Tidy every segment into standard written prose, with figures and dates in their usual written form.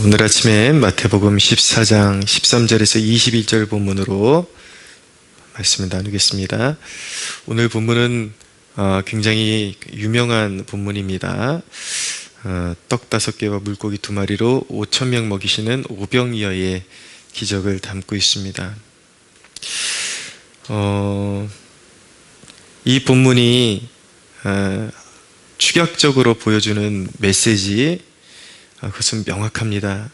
오늘 아침에 마태복음 14장 13절에서 21절 본문으로 말씀을 나누겠습니다. 오늘 본문은 굉장히 유명한 본문입니다. 떡 5개와 물고기 2마리로 5,000명 먹이시는 오병이어의 기적을 담고 있습니다. 이 본문이 축약적으로 보여주는 메시지, 그것은 명확합니다.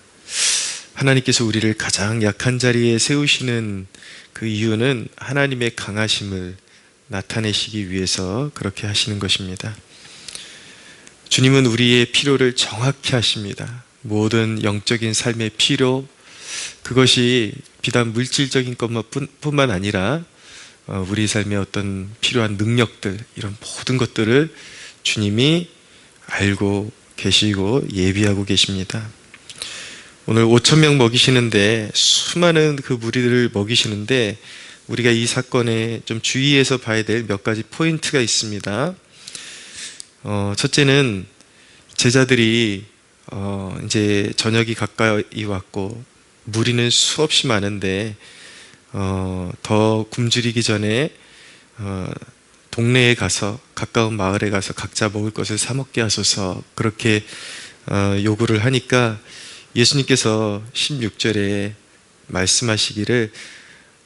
하나님께서 우리를 가장 약한 자리에 세우시는 그 이유는 하나님의 강하심을 나타내시기 위해서 그렇게 하시는 것입니다. 주님은 우리의 필요를 정확히 하십니다. 모든 영적인 삶의 필요, 그것이 비단 물질적인 것뿐만 아니라 우리 삶의 어떤 필요한 능력들, 이런 모든 것들을 주님이 알고 계시고 예비하고 계십니다. 오늘 5,000명 먹이시는데, 수많은 그 무리들을 먹이시는데, 우리가 이 사건에 좀 주의해서 봐야 될 몇 가지 포인트가 있습니다. 첫째는 제자들이 이제 저녁이 가까이 왔고 무리는 수없이 많은데 더 굶주리기 전에 동네에 가서, 가까운 마을에 가서 각자 먹을 것을 사 먹게 하소서, 그렇게 요구를 하니까 예수님께서 16절에 말씀하시기를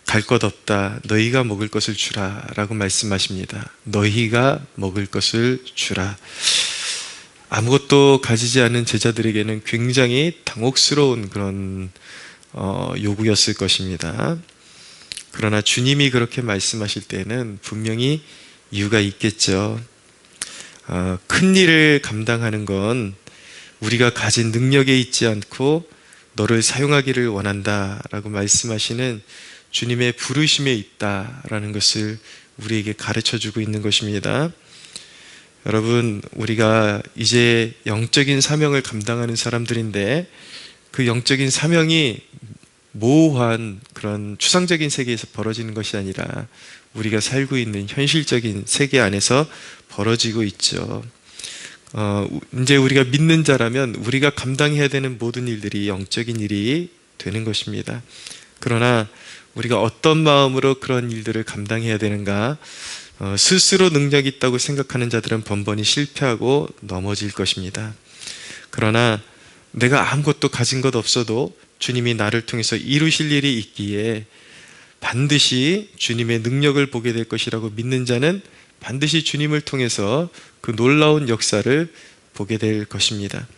갈 것 없다, 너희가 먹을 것을 주라 라고 말씀하십니다. 너희가 먹을 것을 주라. 아무것도 가지지 않은 제자들에게는 굉장히 당혹스러운 그런 요구였을 것입니다. 그러나 주님이 그렇게 말씀하실 때는 분명히 이유가 있겠죠. 큰 일을 감당하는 건 우리가 가진 능력에 있지 않고 너를 사용하기를 원한다 라고 말씀하시는 주님의 부르심에 있다라는 것을 우리에게 가르쳐주고 있는 것입니다. 여러분, 우리가 이제 영적인 사명을 감당하는 사람들인데, 그 영적인 사명이 모호한 그런 추상적인 세계에서 벌어지는 것이 아니라 우리가 살고 있는 현실적인 세계 안에서 벌어지고 있죠. 이제 우리가 믿는 자라면 우리가 감당해야 되는 모든 일들이 영적인 일이 되는 것입니다. 그러나 우리가 어떤 마음으로 그런 일들을 감당해야 되는가, 스스로 능력이 있다고 생각하는 자들은 번번이 실패하고 넘어질 것입니다. 그러나 내가 아무것도 가진 것 없어도 주님이 나를 통해서 이루실 일이 있기에 반드시 주님의 능력을 보게 될 것이라고 믿는 자는 반드시 주님을 통해서 그 놀라운 역사를 보게 될 것입니다.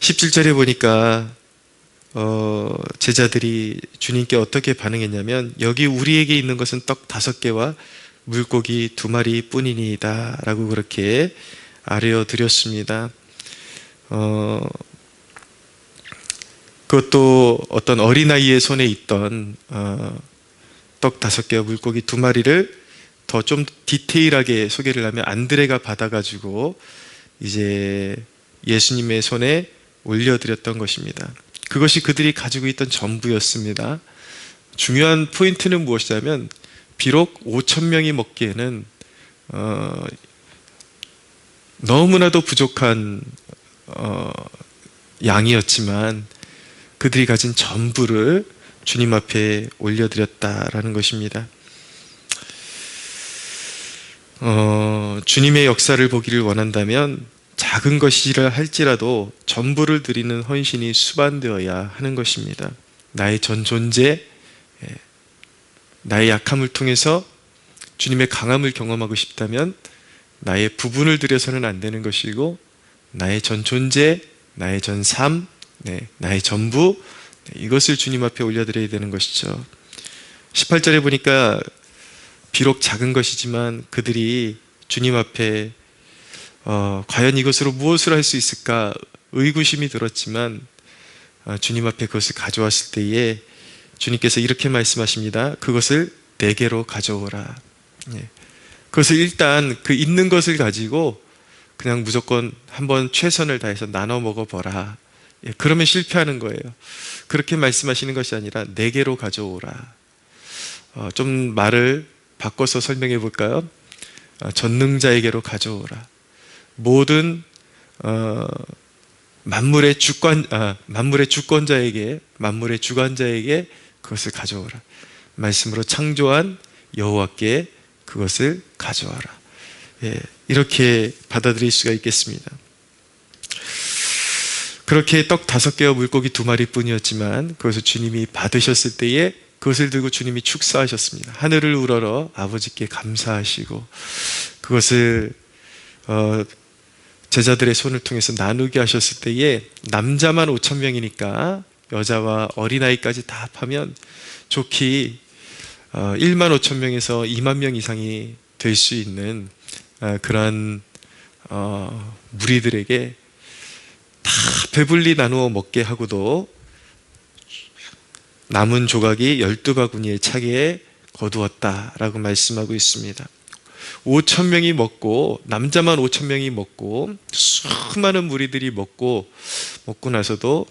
17절에 보니까 제자들이 주님께 어떻게 반응했냐면, 여기 우리에게 있는 것은 떡 5개와 물고기 2마리 뿐이니이다 라고 그렇게 아뢰어드렸습니다. 그것도 어떤 어린아이의 손에 있던 떡 5개와 물고기 2마리를 더 좀 디테일하게 소개를 하면, 안드레가 받아가지고 이제 예수님의 손에 올려드렸던 것입니다. 그것이 그들이 가지고 있던 전부였습니다. 중요한 포인트는 무엇이냐면, 비록 5,000명이 먹기에는 너무나도 부족한 양이었지만 그들이 가진 전부를 주님 앞에 올려드렸다라는 것입니다. 주님의 역사를 보기를 원한다면 작은 것이라 할지라도 전부를 드리는 헌신이 수반되어야 하는 것입니다. 나의 전 존재, 나의 약함을 통해서 주님의 강함을 경험하고 싶다면 나의 부분을 드려서는 안 되는 것이고, 나의 전 존재, 나의 전 삶, 나의 전부, 이것을 주님 앞에 올려드려야 되는 것이죠. 18절에 보니까 비록 작은 것이지만 그들이 주님 앞에 과연 이것으로 무엇을 할 수 있을까 의구심이 들었지만 주님 앞에 그것을 가져왔을 때에 주님께서 이렇게 말씀하십니다. 그것을 내게로 가져오라. 그것을 일단 그 있는 것을 가지고 그냥 무조건 한번 최선을 다해서 나눠 먹어보라. 그러면 실패하는 거예요. 그렇게 말씀하시는 것이 아니라 내게로 가져오라. 좀 말을 바꿔서 설명해 볼까요? 전능자에게로 가져오라. 모든 만물의 주권자에게, 만물의 주관자에게 그것을 가져오라. 말씀으로 창조한 여호와께 그것을 가져와라. 예, 이렇게 받아들일 수가 있겠습니다. 그렇게 떡 5개와 물고기 2마리 뿐이었지만 그것을 주님이 받으셨을 때에 그것을 들고 주님이 축사하셨습니다. 하늘을 우러러 아버지께 감사하시고 그것을 제자들의 손을 통해서 나누게 하셨을 때에 남자만 5,000명이니까 여자와 어린아이까지 다 합하면 좋기 1만 5천 명에서 2만 명 이상이 될 수 있는 그러한 무리들에게 다 배불리 나누어 먹게 하고도 남은 조각이 12바구니의 차게에 거두었다라고 말씀하고 있습니다. 5천 명이 먹고, 남자만 5천 명이 먹고 수많은 무리들이 먹고 나서도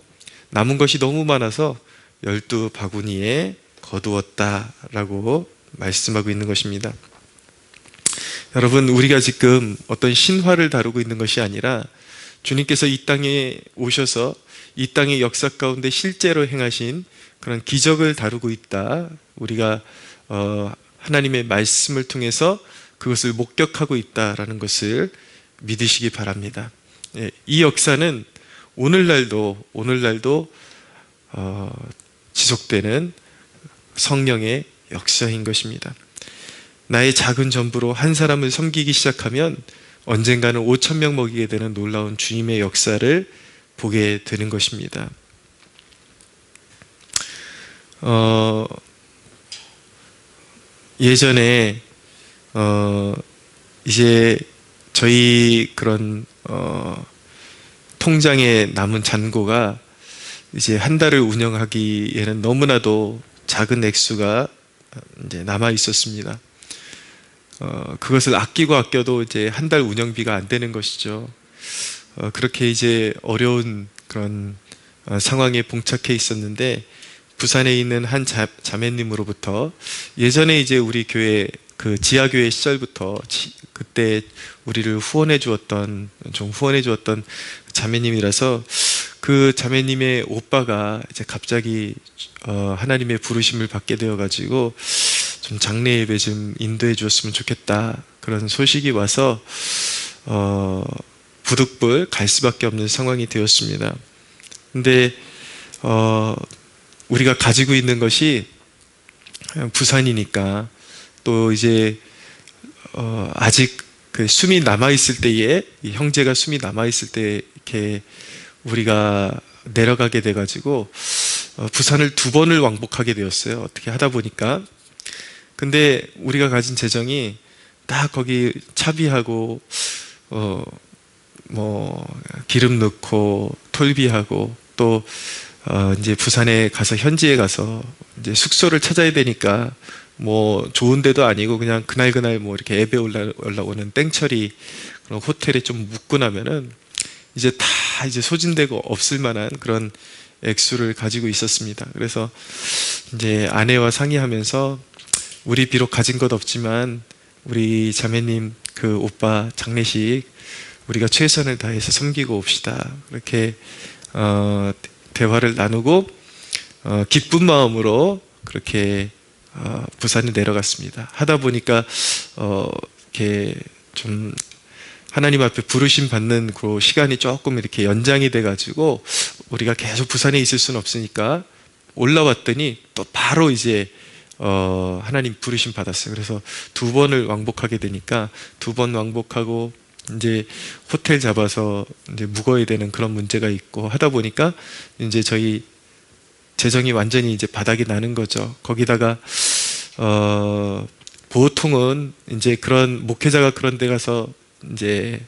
남은 것이 너무 많아서 12바구니에 거두었다라고 말씀하고 있는 것입니다. 여러분, 우리가 지금 어떤 신화를 다루고 있는 것이 아니라 주님께서 이 땅에 오셔서 이 땅의 역사 가운데 실제로 행하신 그런 기적을 다루고 있다. 우리가 하나님의 말씀을 통해서 그것을 목격하고 있다라는 것을 믿으시기 바랍니다. 이 역사는 오늘날도 지속되는 성령의 역사인 것입니다. 나의 작은 전부로 한 사람을 섬기기 시작하면 언젠가는 5천 명 먹이게 되는 놀라운 주님의 역사를 보게 되는 것입니다. 예전에 이제 저희 그런 통장에 남은 잔고가 이제 한 달을 운영하기에는 너무나도 작은 액수가 이제 남아 있었습니다. 그것을 아껴도 이제 한 달 운영비가 안 되는 것이죠. 그렇게 이제 어려운 그런 상황에 봉착해 있었는데 부산에 있는 한 자매님으로부터 예전에 이제 우리 교회 그 지하교회 시절부터 그때 우리를 후원해 주었던 자매님이라서 그 자매님의 오빠가 이제 갑자기 하나님의 부르심을 받게 되어 가지고 좀 장례 예배 좀 인도해 주었으면 좋겠다 그런 소식이 와서 부득불 갈 수밖에 없는 상황이 되었습니다. 근데 우리가 가지고 있는 것이 부산이니까 또 이제 아직 그 숨이 남아 있을 때에 이 형제가 숨이 남아 있을 때 이렇게 우리가 내려가게 돼 가지고 부산을 2번을 왕복하게 되었어요. 어떻게 하다 보니까. 근데 우리가 가진 재정이 딱 거기 차비하고 기름 넣고 톨비하고 또 이제 부산에 가서 현지에 가서 이제 숙소를 찾아야 되니까 뭐 좋은 데도 아니고 그냥 그날 뭐 이렇게 예배 올라오는 땡처리 그런 호텔에 좀 묵고 나면은 이제 다 이제 소진되고 없을 만한 그런 액수를 가지고 있었습니다. 그래서 이제 아내와 상의하면서 우리 비록 가진 것 없지만 우리 자매님 그 오빠 장례식 우리가 최선을 다해서 섬기고 옵시다. 그렇게 대화를 나누고 기쁜 마음으로 그렇게 부산에 내려갔습니다. 하다 보니까 이렇게 좀 하나님 앞에 부르심 받는 그 시간이 조금 이렇게 연장이 돼가지고 우리가 계속 부산에 있을 수는 없으니까 올라왔더니 또 바로 이제 하나님 부르심 받았어요. 그래서 2번을 왕복하게 되니까 2번 왕복하고 이제 호텔 잡아서 이제 묵어야 되는 그런 문제가 있고 하다 보니까 이제 저희 재정이 완전히 이제 바닥이 나는 거죠. 거기다가 보통은 이제 그런 목회자가 그런 데 가서 이제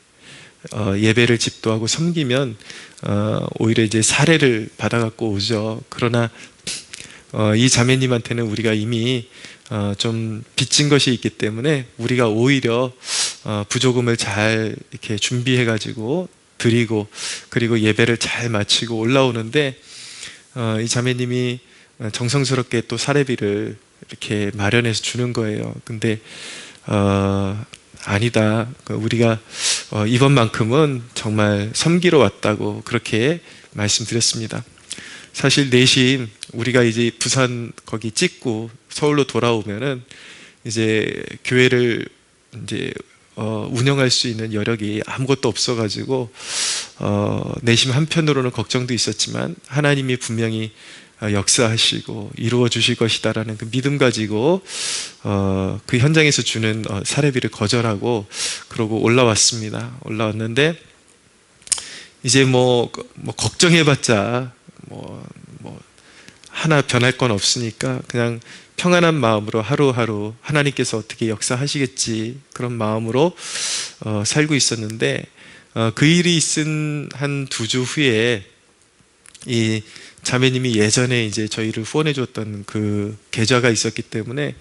예배를 집도하고 섬기면 오히려 이제 사례를 받아갖고 오죠. 그러나 이 자매님한테는 우리가 이미 좀 빚진 것이 있기 때문에 우리가 오히려 부조금을 잘 이렇게 준비해가지고 드리고 그리고 예배를 잘 마치고 올라오는데 이 자매님이 정성스럽게 또 사례비를 이렇게 마련해서 주는 거예요. 근데 아니다. 우리가 이번만큼은 정말 섬기러 왔다고 그렇게 말씀드렸습니다. 사실 내심 우리가 이제 부산 거기 찍고 서울로 돌아오면은 이제 교회를 이제 운영할 수 있는 여력이 아무것도 없어가지고 내심 한편으로는 걱정도 있었지만 하나님이 분명히 역사하시고 이루어 주실 것이다라는 그 믿음 가지고 그 현장에서 주는 사례비를 거절하고 그러고 올라왔습니다. 올라왔는데 이제 뭐 걱정해봤자 뭐 하나 변할 건 없으니까 그냥 평안한 마음으로 하루하루 하나님께서 어떻게 역사하시겠지 그런 마음으로 살고 있었는데 그 일이 있은 한 2주 후에 이 자매님이 예전에 이제 저희를 후원해 줬던 그 계좌가 있었기 때문에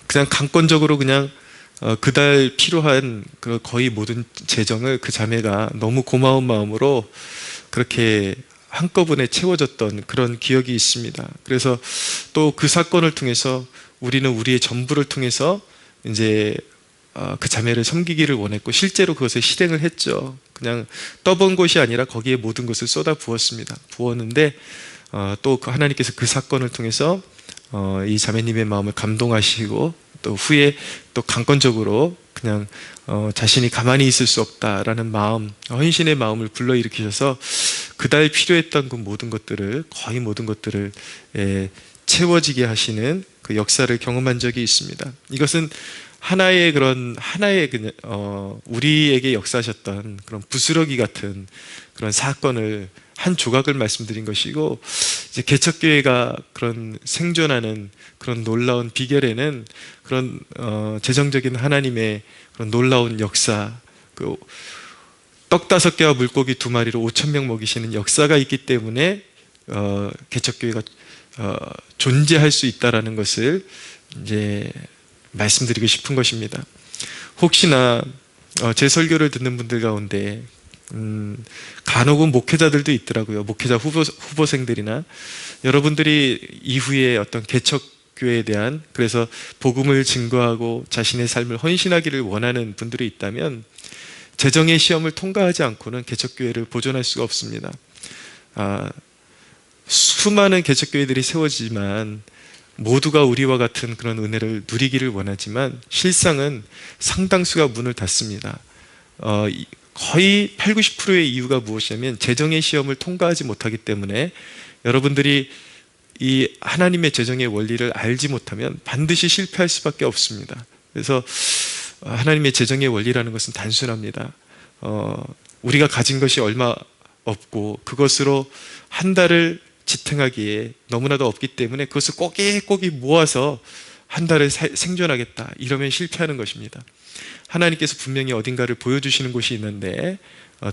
그냥 강권적으로 그냥 그달 필요한 그 거의 모든 재정을 그 자매가 너무 고마운 마음으로 그렇게 한꺼번에 채워졌던 그런 기억이 있습니다. 그래서 또 그 사건을 통해서 우리는 우리의 전부를 통해서 이제 그 자매를 섬기기를 원했고 실제로 그것을 실행을 했죠. 그냥 떠본 것이 아니라 거기에 모든 것을 쏟아 부었습니다. 부었는데 또 하나님께서 그 사건을 통해서 이 자매님의 마음을 감동하시고 또 후에 또 강권적으로 그냥 자신이 가만히 있을 수 없다라는 마음, 헌신의 마음을 불러일으키셔서 그달 필요했던 그 모든 것들을 거의 모든 것들을 채워지게 하시는 그 역사를 경험한 적이 있습니다. 이것은 하나의 우리에게 역사하셨던 그런 부스러기 같은 그런 사건을 한 조각을 말씀드린 것이고, 이제 개척교회가 그런 생존하는 그런 놀라운 비결에는 그런 재정적인 하나님의 그런 놀라운 역사, 떡 5개와 물고기 2마리로 5,000명 먹이시는 역사가 있기 때문에 개척교회가 존재할 수 있다라는 것을 이제 말씀드리고 싶은 것입니다. 혹시나 제 설교를 듣는 분들 가운데 간혹은 목회자들도 있더라고요. 목회자 후보생들이나 여러분들이 이후에 어떤 개척교회에 대한, 그래서 복음을 증거하고 자신의 삶을 헌신하기를 원하는 분들이 있다면 재정의 시험을 통과하지 않고는 개척교회를 보존할 수가 없습니다. 수많은 개척교회들이 세워지지만 모두가 우리와 같은 그런 은혜를 누리기를 원하지만 실상은 상당수가 문을 닫습니다. 거의 80-90%의 이유가 무엇이냐면 재정의 시험을 통과하지 못하기 때문에, 여러분들이 이 하나님의 재정의 원리를 알지 못하면 반드시 실패할 수밖에 없습니다. 그래서 하나님의 재정의 원리라는 것은 단순합니다. 우리가 가진 것이 얼마 없고 그것으로 한 달을 지탱하기에 너무나도 없기 때문에 그것을 꼬깃꼬깃 모아서 한 달을 생존하겠다 이러면 실패하는 것입니다. 하나님께서 분명히 어딘가를 보여주시는 곳이 있는데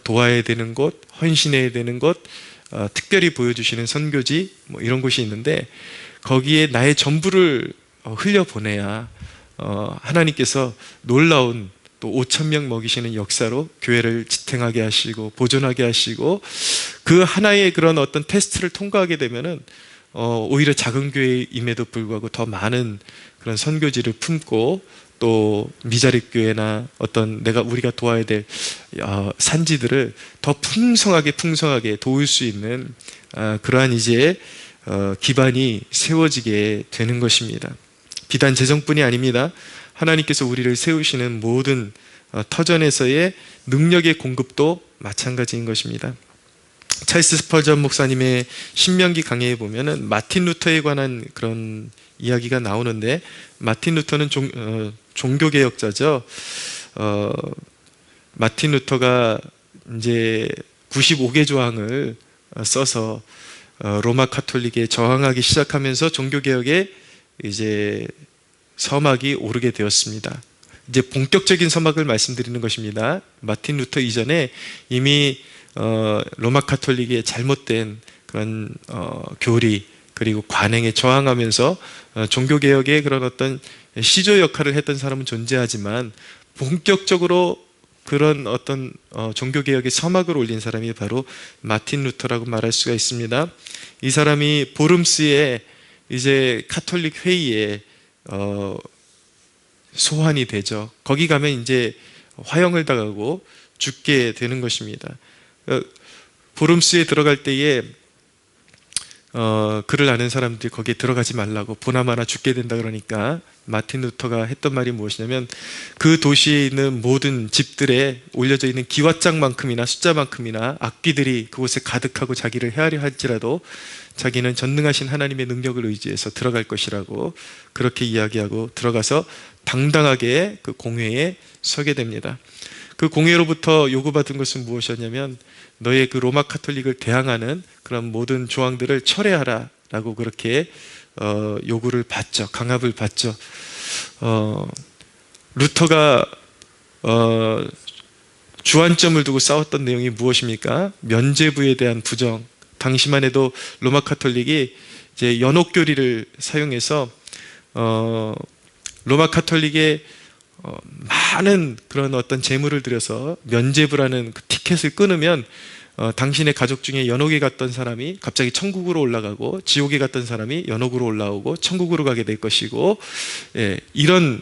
도와야 되는 곳, 헌신해야 되는 곳, 특별히 보여주시는 선교지 이런 곳이 있는데 거기에 나의 전부를 흘려보내야 하나님께서 놀라운 또 5,000명 먹이시는 역사로 교회를 지탱하게 하시고 보존하게 하시고, 그 하나의 그런 어떤 테스트를 통과하게 되면은 오히려 작은 교회임에도 불구하고 더 많은 그런 선교지를 품고 또 미자립 교회나 어떤 우리가 도와야 될 산지들을 더 풍성하게 도울 수 있는 그러한 이제 기반이 세워지게 되는 것입니다. 비단 재정뿐이 아닙니다. 하나님께서 우리를 세우시는 모든 터전에서의 능력의 공급도 마찬가지인 것입니다. 찰스 스펄전 목사님의 신명기 강해에 보면은 마틴 루터에 관한 그런 이야기가 나오는데, 마틴 루터는 종교개혁자죠. 마틴 루터가 이제 95개 조항을 써서 로마 카톨릭에 저항하기 시작하면서 종교개혁에 이제 서막이 오르게 되었습니다. 이제 본격적인 서막을 말씀드리는 것입니다. 마틴 루터 이전에 이미 로마 카톨릭의 잘못된 그런 교리 그리고 관행에 저항하면서 종교개혁의 그런 어떤 시조 역할을 했던 사람은 존재하지만, 본격적으로 그런 어떤 종교개혁의 서막을 올린 사람이 바로 마틴 루터라고 말할 수가 있습니다. 이 사람이 보름스에 이제 카톨릭 회의에 소환이 되죠. 거기 가면 이제 화형을 당하고 죽게 되는 것입니다. 보름스에 들어갈 때에 그를 아는 사람들이 거기에 들어가지 말라고, 보나마나 죽게 된다 그러니까 마틴 루터가 했던 말이 무엇이냐면, 그 도시에 있는 모든 집들에 올려져 있는 기왓장만큼이나 숫자만큼이나 악귀들이 그곳에 가득하고 자기를 헤아려 할지라도 자기는 전능하신 하나님의 능력을 의지해서 들어갈 것이라고 그렇게 이야기하고 들어가서 당당하게 그 공회에 서게 됩니다. 그 공회로부터 요구받은 것은 무엇이었냐면, 너의 그 로마 카톨릭을 대항하는 그런 모든 조항들을 철회하라 라고 그렇게 요구를 받죠. 강압을 받죠. 루터가 주안점을 두고 싸웠던 내용이 무엇입니까? 면죄부에 대한 부정. 당시만 해도 로마 카톨릭이 이제 연옥교리를 사용해서 로마 카톨릭의 많은 그런 어떤 재물을 들여서 면죄부라는 그 티켓을 끊으면 당신의 가족 중에 연옥에 갔던 사람이 갑자기 천국으로 올라가고, 지옥에 갔던 사람이 연옥으로 올라오고 천국으로 가게 될 것이고, 이런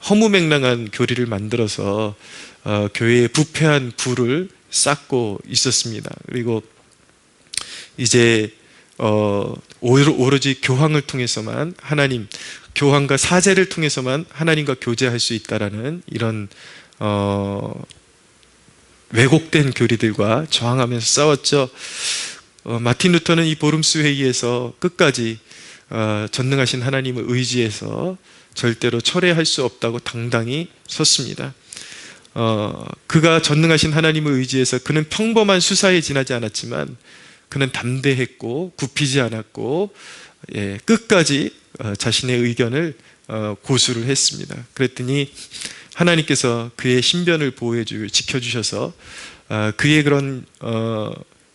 허무맹랑한 교리를 만들어서 교회에 부패한 부를 쌓고 있었습니다. 그리고 이제 오로지 교황을 통해서만 교황과 사제를 통해서만 하나님과 교제할 수 있다라는 이런 왜곡된 교리들과 저항하면서 싸웠죠. 마틴 루터는 이 보름스 회의에서 끝까지 전능하신 하나님을 의지해서 절대로 철회할 수 없다고 당당히 섰습니다. 그가 전능하신 하나님을 의지해서 그는 평범한 수사에 지나지 않았지만 그는 담대했고 굽히지 않았고, 끝까지 자신의 의견을 고수를 했습니다. 그랬더니 하나님께서 그의 신변을 보호해주고 지켜주셔서 그의 그런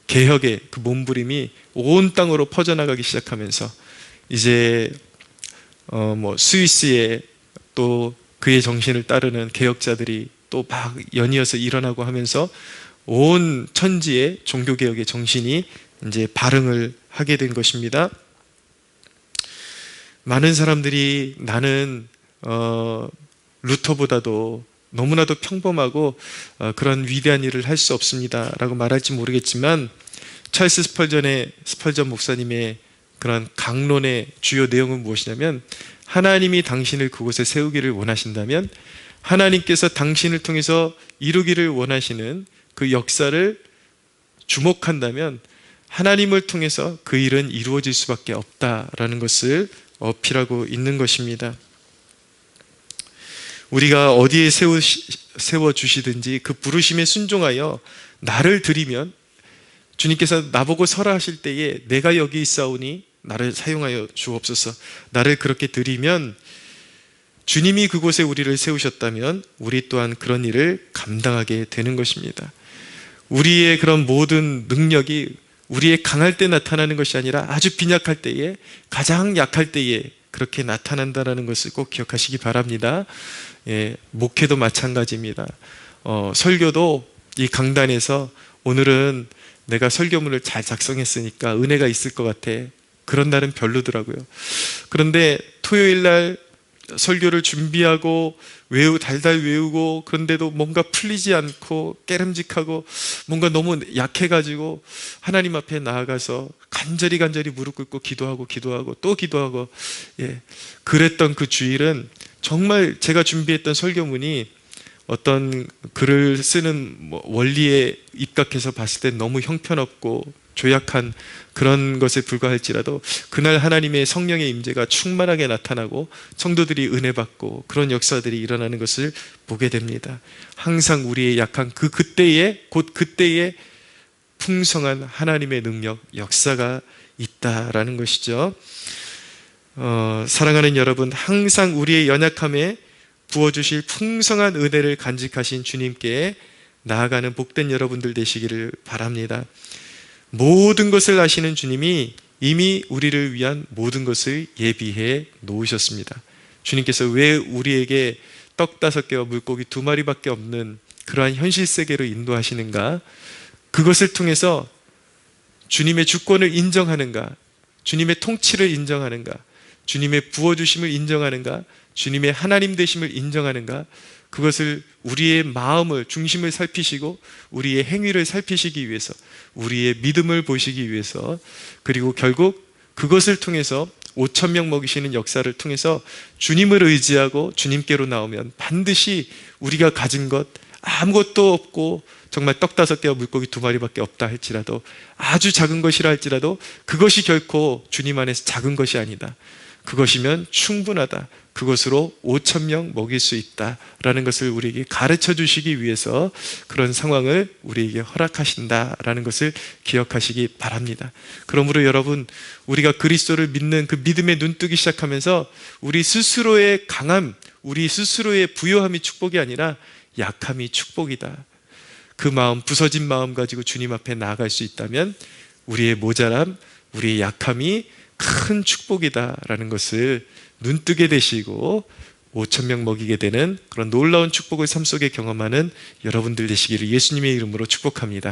개혁의 그 몸부림이 온 땅으로 퍼져나가기 시작하면서 이제 스위스에 또 그의 정신을 따르는 개혁자들이 또 막 연이어서 일어나고 하면서 온 천지에 종교개혁의 정신이 이제 발흥을 하게 된 것입니다. 많은 사람들이 나는 루터보다도 너무나도 평범하고 그런 위대한 일을 할 수 없습니다 라고 말할지 모르겠지만, 찰스 스펄전 목사님의 그런 강론의 주요 내용은 무엇이냐면, 하나님이 당신을 그곳에 세우기를 원하신다면, 하나님께서 당신을 통해서 이루기를 원하시는 그 역사를 주목한다면 하나님을 통해서 그 일은 이루어질 수밖에 없다라는 것을 어필하고 있는 것입니다. 우리가 어디에 세워주시든지 그 부르심에 순종하여 나를 드리면, 주님께서 나보고 서라 하실 때에 내가 여기 있사오니 나를 사용하여 주옵소서, 나를 그렇게 드리면, 주님이 그곳에 우리를 세우셨다면 우리 또한 그런 일을 감당하게 되는 것입니다. 우리의 그런 모든 능력이 우리의 강할 때 나타나는 것이 아니라 아주 빈약할 때에, 가장 약할 때에 그렇게 나타난다는 것을 꼭 기억하시기 바랍니다. 목회도 마찬가지입니다. 설교도 이 강단에서 오늘은 내가 설교문을 잘 작성했으니까 은혜가 있을 것 같아, 그런 날은 별로더라고요. 그런데 토요일 날 설교를 준비하고 달달 외우고, 그런데도 뭔가 풀리지 않고 깨름직하고 뭔가 너무 약해가지고 하나님 앞에 나아가서 간절히 무릎 꿇고 기도하고 또 기도하고, 그랬던 그 주일은 정말 제가 준비했던 설교문이 어떤 글을 쓰는 원리에 입각해서 봤을 때 너무 형편없고 조약한 그런 것에 불과할지라도, 그날 하나님의 성령의 임재가 충만하게 나타나고 성도들이 은혜 받고 그런 역사들이 일어나는 것을 보게 됩니다. 항상 우리의 약한 곧 그때에 풍성한 하나님의 능력, 역사가 있다라는 것이죠. 사랑하는 여러분, 항상 우리의 연약함에 부어주실 풍성한 은혜를 간직하신 주님께 나아가는 복된 여러분들 되시기를 바랍니다. 모든 것을 아시는 주님이 이미 우리를 위한 모든 것을 예비해 놓으셨습니다. 주님께서 왜 우리에게 떡 5개와 물고기 2마리밖에 없는 그러한 현실 세계로 인도하시는가? 그것을 통해서 주님의 주권을 인정하는가? 주님의 통치를 인정하는가? 주님의 부어주심을 인정하는가? 주님의 하나님 되심을 인정하는가? 그것을 우리의 마음을 중심을 살피시고 우리의 행위를 살피시기 위해서, 우리의 믿음을 보시기 위해서, 그리고 결국 그것을 통해서 5천 명 먹이시는 역사를 통해서 주님을 의지하고 주님께로 나오면 반드시 우리가 가진 것 아무것도 없고 정말 떡 5개와 물고기 2마리밖에 없다 할지라도, 아주 작은 것이라 할지라도 그것이 결코 주님 안에서 작은 것이 아니다. 그것이면 충분하다. 그것으로 5천 명 먹일 수 있다라는 것을 우리에게 가르쳐 주시기 위해서 그런 상황을 우리에게 허락하신다라는 것을 기억하시기 바랍니다. 그러므로 여러분, 우리가 그리스도를 믿는 그 믿음에 눈뜨기 시작하면서 우리 스스로의 강함, 우리 스스로의 부요함이 축복이 아니라 약함이 축복이다. 그 마음, 부서진 마음 가지고 주님 앞에 나아갈 수 있다면 우리의 모자람, 우리의 약함이 큰 축복이다라는 것을 눈뜨게 되시고 5천 명 먹이게 되는 그런 놀라운 축복을 삶 속에 경험하는 여러분들 되시기를 예수님의 이름으로 축복합니다.